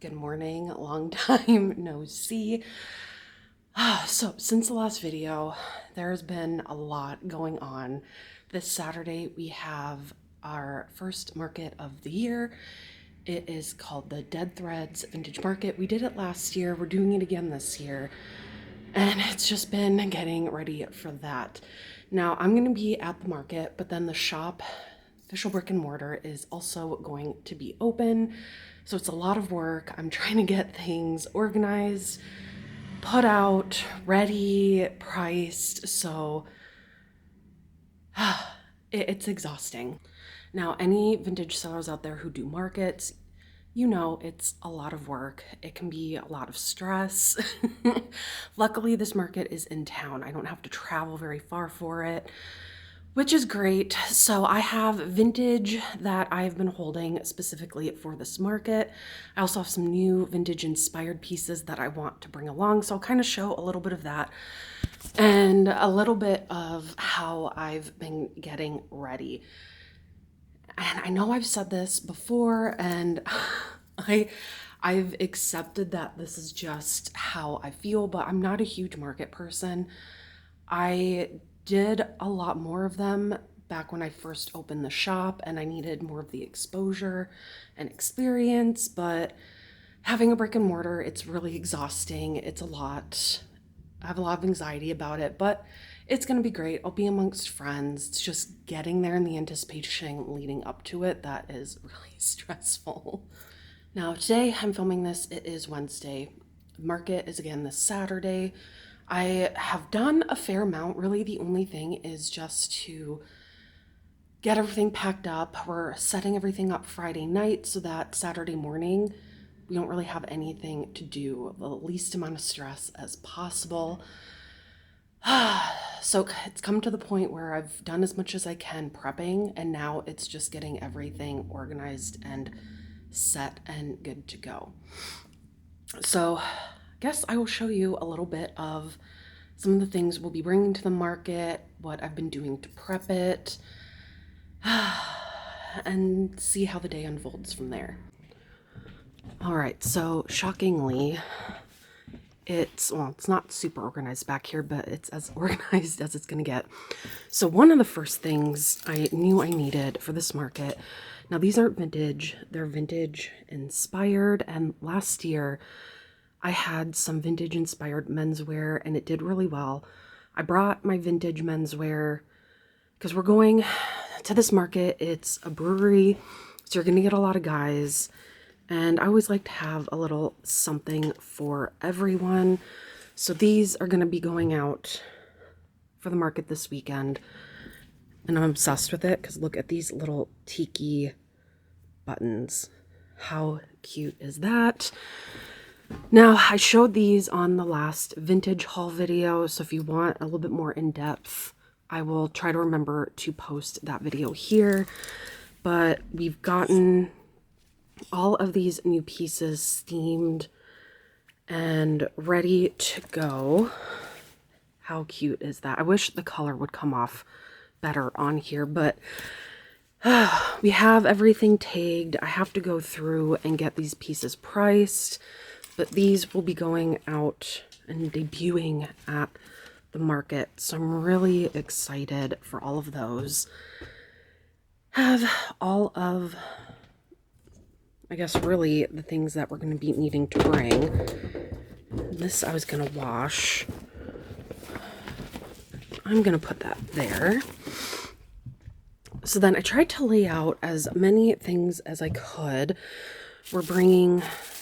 Good morning, long time no see. So since the last video, there's been a lot going on. This Saturday we have our first market of the year. It is called the Dead Threads Vintage Market. We did it last year, we're doing it again this year, and it's just been getting ready for that. Now I'm gonna be at the market, but then the shop, official brick and mortar, is also going to be open. So it's a lot of work. I'm trying to get things organized, put out, ready, priced. So it's exhausting. Now, any vintage sellers out there who do markets, you know it's a lot of work. It can be a lot of stress. Luckily, this market is in town. I don't have to travel very far for it, which is great. So I have vintage that I've been holding specifically for this market. I also have some new vintage inspired pieces that I want to bring along. So I'll kind of show a little bit of that and a little bit of how I've been getting ready. And I know I've said this before, and I've accepted that this is just how I feel, but I'm not a huge market person. I did a lot more of them back when I first opened the shop, and I needed more of the exposure and experience, but having a brick and mortar, it's really exhausting. It's a lot. I have a lot of anxiety about it, but it's going to be great. I'll be amongst friends. It's just getting there and the anticipation leading up to it that is really stressful. Now, today I'm filming this. It is Wednesday. Market is again this Saturday. I have done a fair amount. Really, the only thing is just to get everything packed up. We're setting everything up Friday night so that Saturday morning we don't really have anything to do, the least amount of stress as possible. So it's come to the point where I've done as much as I can prepping, and now it's just getting everything organized and set and good to go. So I guess I will show you a little bit of some of the things we'll be bringing to the market, what I've been doing to prep it, and see how the day unfolds from there. All right, so shockingly, it's not super organized back here, but it's as organized as it's gonna get. So one of the first things I knew I needed for this market, now these aren't vintage, they're vintage inspired, and last year I had some vintage inspired menswear and it did really well. I brought my vintage menswear because we're going to this market. It's a brewery, so you're gonna get a lot of guys. And I always like to have a little something for everyone. So these are going to be going out for the market this weekend. And I'm obsessed with it because look at these little tiki buttons. How cute is that? Now, I showed these on the last vintage haul video. So if you want a little bit more in depth, I will try to remember to post that video here. But we've gotten all of these new pieces steamed and ready to go. How cute is that? I wish the color would come off better on here, but we have everything tagged. I have to go through and get these pieces priced, but these will be going out and debuting at the market. So I'm really excited for all of those. Have all of, I guess, really the things that we're going to be needing to bring. This I was going to wash. I'm going to put that there. So then I tried to lay out as many things as I could. We're bringing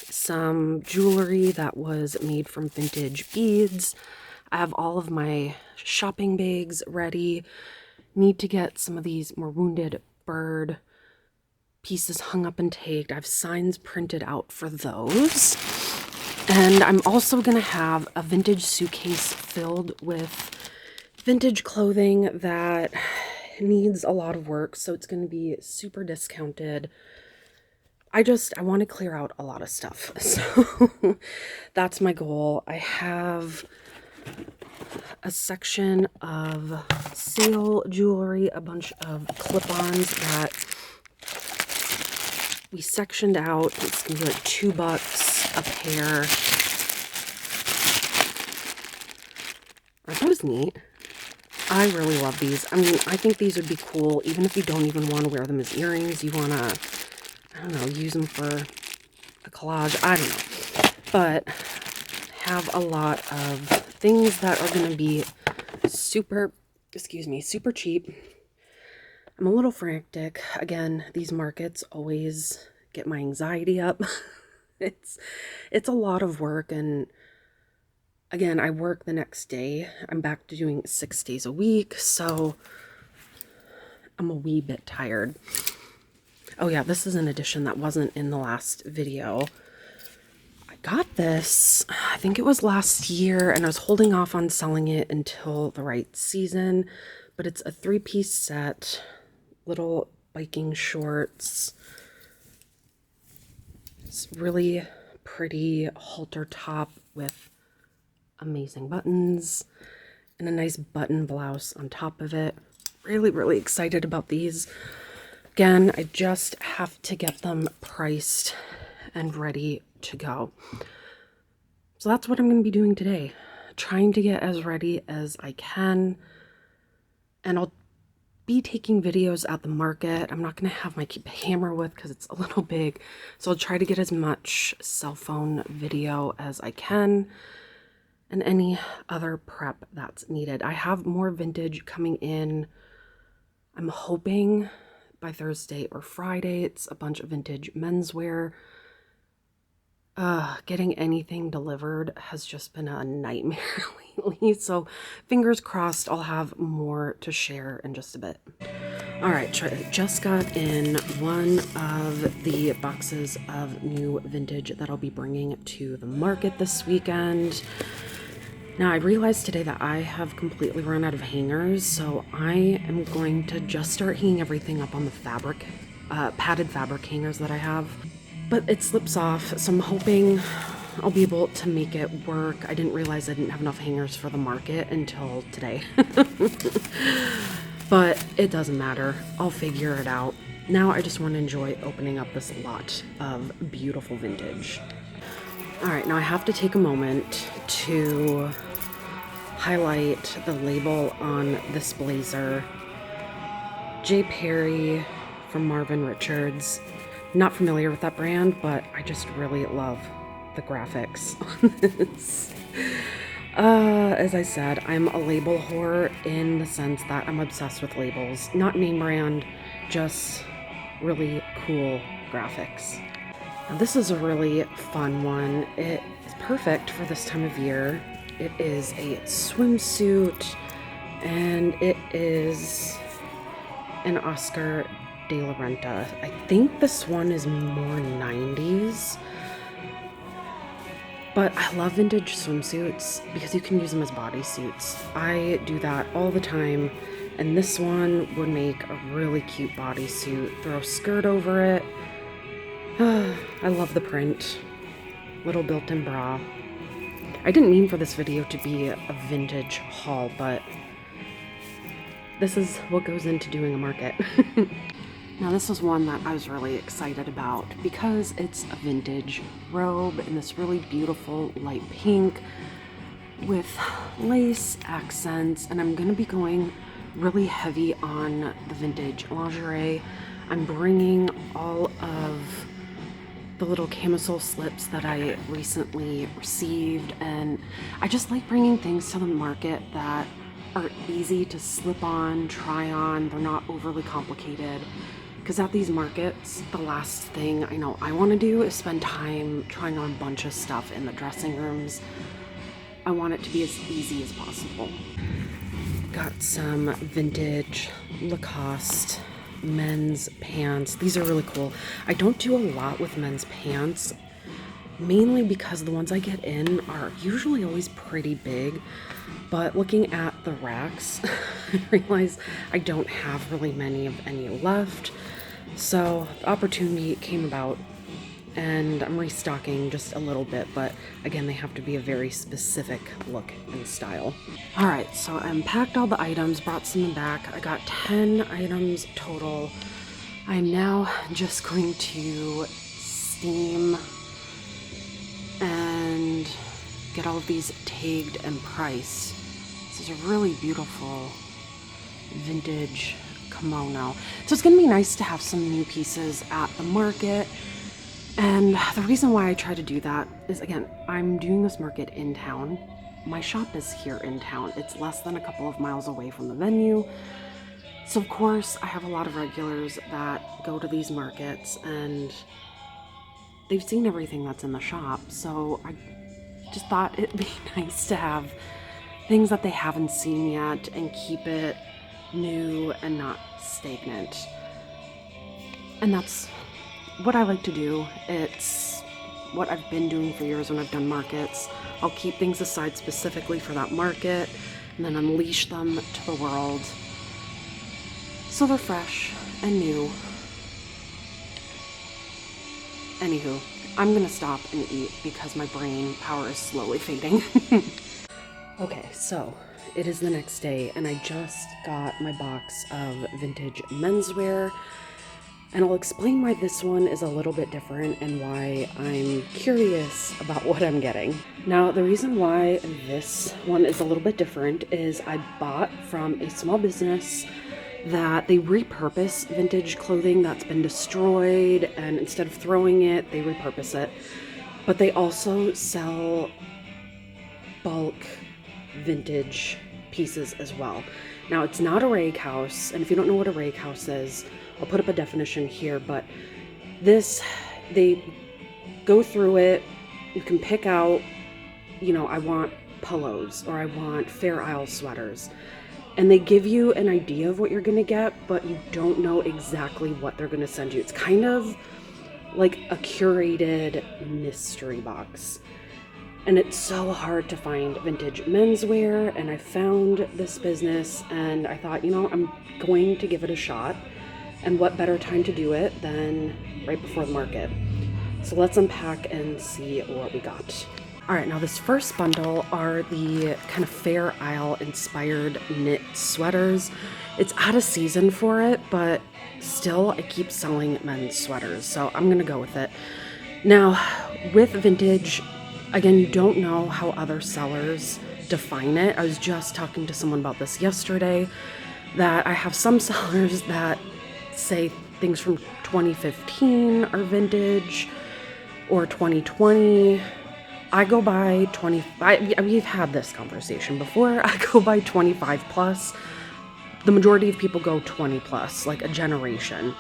some jewelry that was made from vintage beads. I have all of my shopping bags ready. Need to get some of these more wounded bird pieces hung up and tagged. I have signs printed out for those. And I'm also going to have a vintage suitcase filled with vintage clothing that needs a lot of work. So it's going to be super discounted. I want to clear out a lot of stuff. So that's my goal. I have a section of sale jewelry, a bunch of clip-ons that we sectioned out. It's gonna be like $2. a pair. Aren't those neat? I really love these. I mean, I think these would be cool, even if you don't even want to wear them as earrings. You want to, I don't know, use them for a collage. I don't know. But have a lot of things that are going to be super cheap. I'm a little frantic. Again, these markets always get my anxiety up. It's a lot of work, and again, I work the next day. I'm back to doing 6 days a week, so I'm a wee bit tired. Oh yeah, this is an edition that wasn't in the last video. I got this, I think it was last year, and I was holding off on selling it until the right season, but it's a 3-piece set, little biking shorts. It's really pretty halter top with amazing buttons and a nice button blouse on top of it. Really, really excited about these. Again, I just have to get them priced and ready to go. So that's what I'm going to be doing today. Trying to get as ready as I can. And I'll be taking videos at the market. I'm not going to have my camera with because it's a little big. So I'll try to get as much cell phone video as I can. And any other prep that's needed. I have more vintage coming in. I'm hoping by Thursday or Friday. It's a bunch of vintage menswear. Getting anything delivered has just been a nightmare lately. So fingers crossed I'll have more to share in just a bit. All right, just got in one of the boxes of new vintage that I'll be bringing to the market this weekend. Now, I realized today that I have completely run out of hangers, so I am going to just start hanging everything up on the fabric, padded fabric hangers that I have. But it slips off, so I'm hoping I'll be able to make it work. I didn't realize I didn't have enough hangers for the market until today. But it doesn't matter. I'll figure it out. Now I just want to enjoy opening up this lot of beautiful vintage. Alright, now I have to take a moment to highlight the label on this blazer. J. Perry from Marvin Richards. Not familiar with that brand, but I just really love the graphics on this. As I said, I'm a label whore in the sense that I'm obsessed with labels. Not name brand, just really cool graphics. Now, this is a really fun one. It is perfect for this time of year. It is a swimsuit, and it is an Oscar de la Renta. I think this one is more 90s, but I love vintage swimsuits because you can use them as bodysuits. I do that all the time, and this one would make a really cute bodysuit. Throw a skirt over it. I love the print. Little built-in bra. I didn't mean for this video to be a vintage haul, but this is what goes into doing a market. Now, this is one that I was really excited about because it's a vintage robe in this really beautiful light pink with lace accents, and I'm going to be going really heavy on the vintage lingerie. I'm bringing all of the little camisole slips that I recently received, and I just like bringing things to the market that are easy to slip on, try on. They're not overly complicated, because at these markets, the last thing I know I want to do is spend time trying on a bunch of stuff in the dressing rooms. I want it to be as easy as possible. Got some vintage Lacoste men's pants. These are really cool. I don't do a lot with men's pants, mainly because the ones I get in are usually always pretty big, but looking at the racks, I realize I don't have really many of any left, so the opportunity came about, and I'm restocking just a little bit, but again, they have to be a very specific look and style. All right, so I unpacked all the items, brought some back. I got 10 items total. I'm now just going to steam get all of these tagged and priced. This is a really beautiful vintage kimono. So it's gonna be nice to have some new pieces at the market. And the reason why I try to do that is, again, I'm doing this market in town. My shop is here in town. It's less than a couple of miles away from the venue. So of course I have a lot of regulars that go to these markets and they've seen everything that's in the shop. So I just thought it'd be nice to have things that they haven't seen yet and keep it new and not stagnant. And that's what I like to do. It's what I've been doing for years when I've done markets. I'll keep things aside specifically for that market and then unleash them to the world so they're fresh and new. Anywho, I'm gonna stop and eat because my brain power is slowly fading. Okay, so it is the next day and I just got my box of vintage menswear. And I'll explain why this one is a little bit different and why I'm curious about what I'm getting. Now, the reason why this one is a little bit different is I bought from a small business that they repurpose vintage clothing that's been destroyed, and instead of throwing it, they repurpose it. But they also sell bulk vintage pieces as well. Now, it's not a rag house, and if you don't know what a rag house is, I'll put up a definition here, but this, they go through it, you can pick out, I want polos or I want Fair Isle sweaters, and they give you an idea of what you're gonna get, but you don't know exactly what they're gonna send you. It's kind of like a curated mystery box. And it's so hard to find vintage menswear, and I found this business and I thought, I'm going to give it a shot. And what better time to do it than right before the market. So let's unpack and see what we got. All right, now this first bundle are the kind of Fair Isle inspired knit sweaters. It's out of season for it, but still I keep selling men's sweaters, so I'm gonna go with it. Now, with vintage, again, you don't know how other sellers define it. I was just talking to someone about this yesterday, that I have some sellers that say things from 2015 are vintage or 2020. I go by we've had this conversation before. I go by 25 plus. The majority of people go 20 plus, like a generation.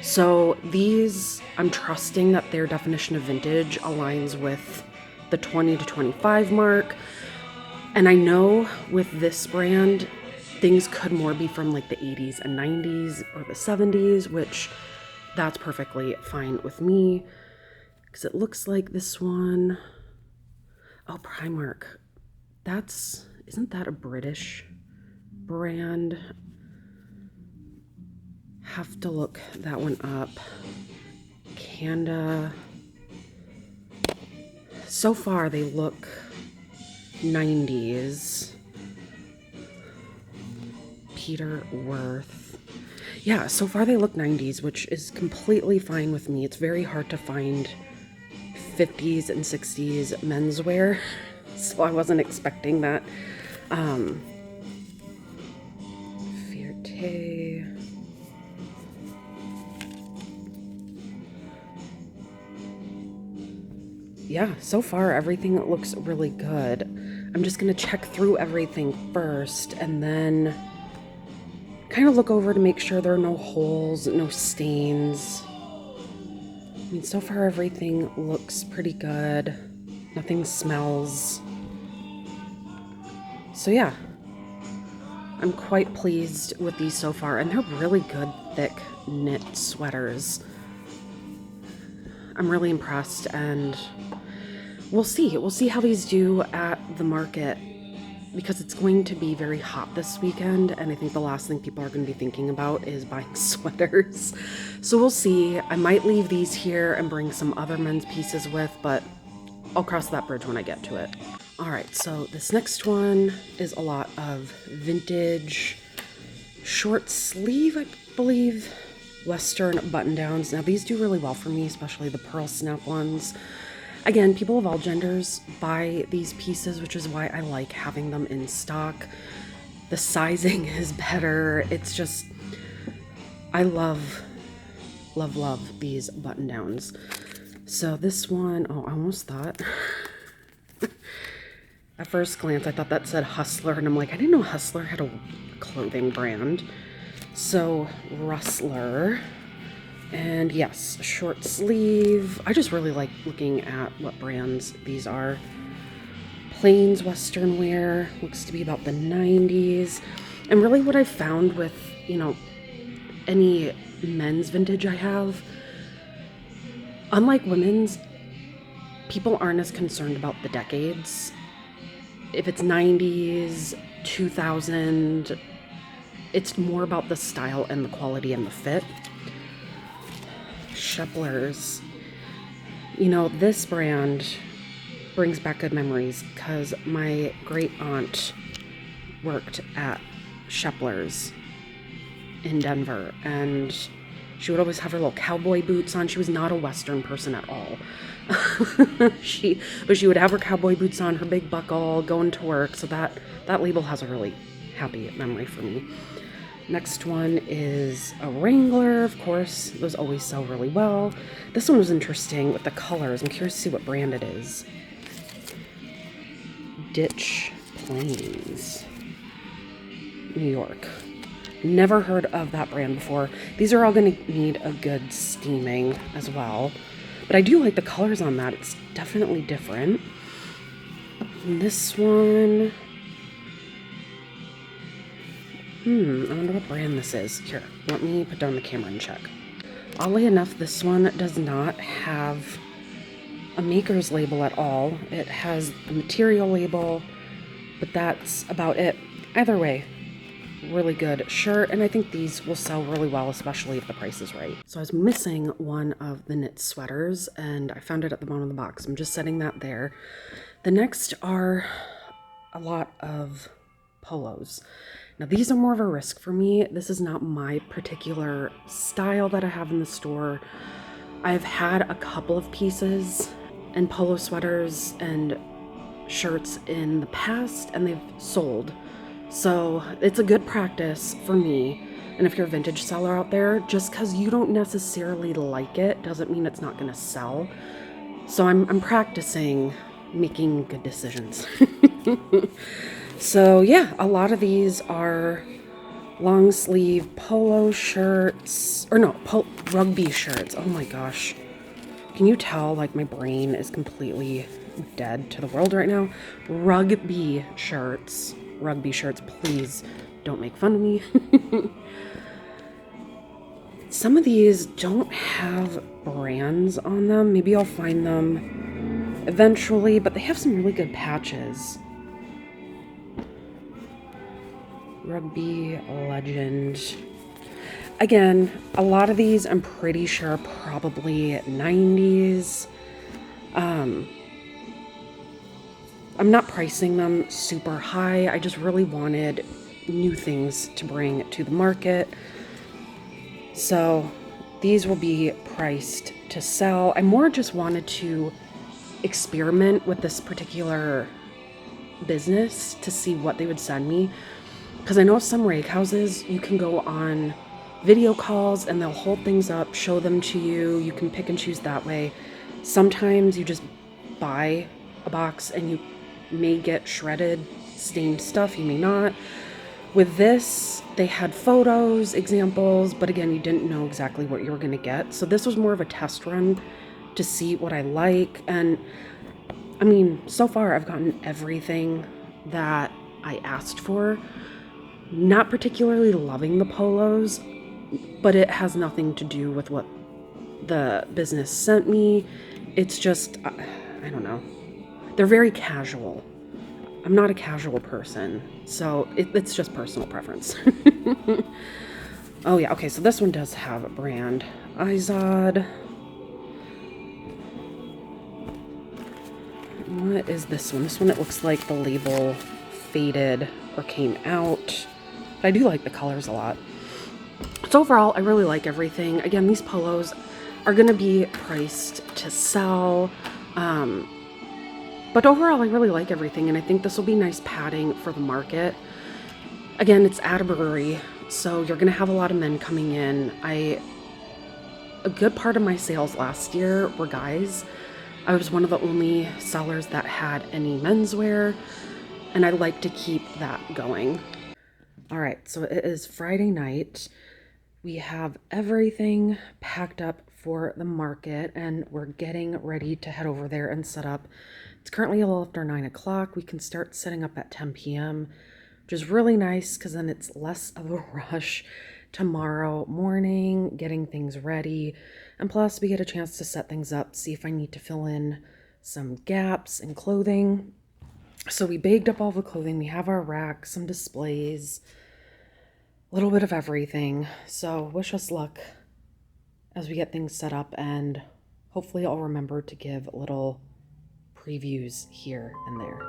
So these, I'm trusting that their definition of vintage aligns with the 20 to 25 mark. And I know with this brand, things could more be from like the 80s and 90s or the 70s, which that's perfectly fine with me because it looks like this one. Oh, Primark. Isn't that a British brand? Have to look that one up. Kanda. So far they look 90s. Hayworth. Yeah, so far they look 90s, which is completely fine with me. It's very hard to find 50s and 60s menswear, so I wasn't expecting that. Fierté. Yeah, so far everything looks really good. I'm just gonna check through everything first and then kind of look over to make sure there are no holes, no stains. I mean, so far everything looks pretty good. Nothing smells. So yeah, I'm quite pleased with these so far, and they're really good, thick knit sweaters. I'm really impressed, and we'll see. We'll see how these do at the market, because it's going to be very hot this weekend, and I think the last thing people are going to be thinking about is buying sweaters. So we'll see. I might leave these here and bring some other men's pieces with, but I'll cross that bridge when I get to it. All right, so this next one is a lot of vintage short sleeve, I believe, Western button downs. Now these do really well for me, especially the pearl snap ones. Again, people of all genders buy these pieces, which is why I like having them in stock. The sizing is better. It's just, I love these button downs. So this one, oh, I almost thought, at first glance, I thought that said Hustler, and I'm like, I didn't know Hustler had a clothing brand. So Rustler, and yes, short sleeve. I just really like looking at what brands these are. Plains Western wear, looks to be about the 90s. And really what I've found with, you know, any men's vintage I have, unlike women's, people aren't as concerned about the decades. If it's 90s, 2000, it's more about the style and the quality and the fit. Sheplers. You know, this brand brings back good memories because my great aunt worked at Sheplers in Denver, and she would always have her little cowboy boots on. She was not a Western person at all. But she would have her cowboy boots on, her big buckle, going to work. So that label has a really happy memory for me. Next one is a Wrangler, of course. Those always sell really well. This one was interesting with the colors. I'm curious to see what brand it is. Ditch Plains, New York. Never heard of that brand before. These are all going to need a good steaming as well. But I do like the colors on that. It's definitely different. And this one, I wonder what brand this is. Here, let me put down the camera and check. Oddly enough, this one does not have a maker's label at all. It has a material label, but that's about it. Either way, really good shirt, and I think these will sell really well, especially if the price is right. So I was missing one of the knit sweaters, and I found it at the bottom of the box. I'm just setting that there. The next are a lot of polos. Now these are more of a risk for me. This is not my particular style that I have in the store. I've had a couple of pieces and polo sweaters and shirts in the past, and they've sold. So it's a good practice for me. And if you're a vintage seller out there, just because you don't necessarily like it doesn't mean it's not going to sell. So I'm practicing making good decisions. So yeah, a lot of these are long sleeve polo shirts, or no, rugby shirts. Oh my gosh. Can you tell, like, my brain is completely dead to the world right now? Rugby shirts, please don't make fun of me. Some of these don't have brands on them. Maybe I'll find them eventually, but they have some really good patches. Rugby Legend. Again, a lot of these I'm pretty sure are probably 90s. I'm not pricing them super high. I just really wanted new things to bring to the market. So these will be priced to sell. I more just wanted to experiment with this particular business to see what they would send me. Because I know some rake houses, you can go on video calls and they'll hold things up, show them to you. You can pick and choose that way. Sometimes you just buy a box and you may get shredded, stained stuff, you may not. With this, they had photos, examples, but again, you didn't know exactly what you were going to get. So this was more of a test run to see what I like. And I mean, so far I've gotten everything that I asked for. Not particularly loving the polos, but it has nothing to do with what the business sent me. It's just, I don't know. They're very casual. I'm not a casual person, so it's just personal preference. Oh yeah, okay, so this one does have a brand. Izod. What is this one? This one, it looks like the label faded or came out. But I do like the colors a lot. So overall, I really like everything. Again, these polos are going to be priced to sell. But overall, I really like everything, and I think this will be nice padding for the market. Again, it's at a brewery, so you're gonna have a lot of men coming in. A good part of my sales last year were guys. I was one of the only sellers that had any menswear, and I like to keep that going. All right, so it is Friday night. We have everything packed up for the market, and we're getting ready to head over there and set up. It's currently a little after 9 o'clock. We can start setting up at 10 p.m., which is really nice because then it's less of a rush tomorrow morning, getting things ready. And plus, we get a chance to set things up, see if I need to fill in some gaps in clothing. So we bagged up all the clothing. We have our racks, some displays, a little bit of everything. So wish us luck as we get things set up, and hopefully I'll remember to give little previews here and there.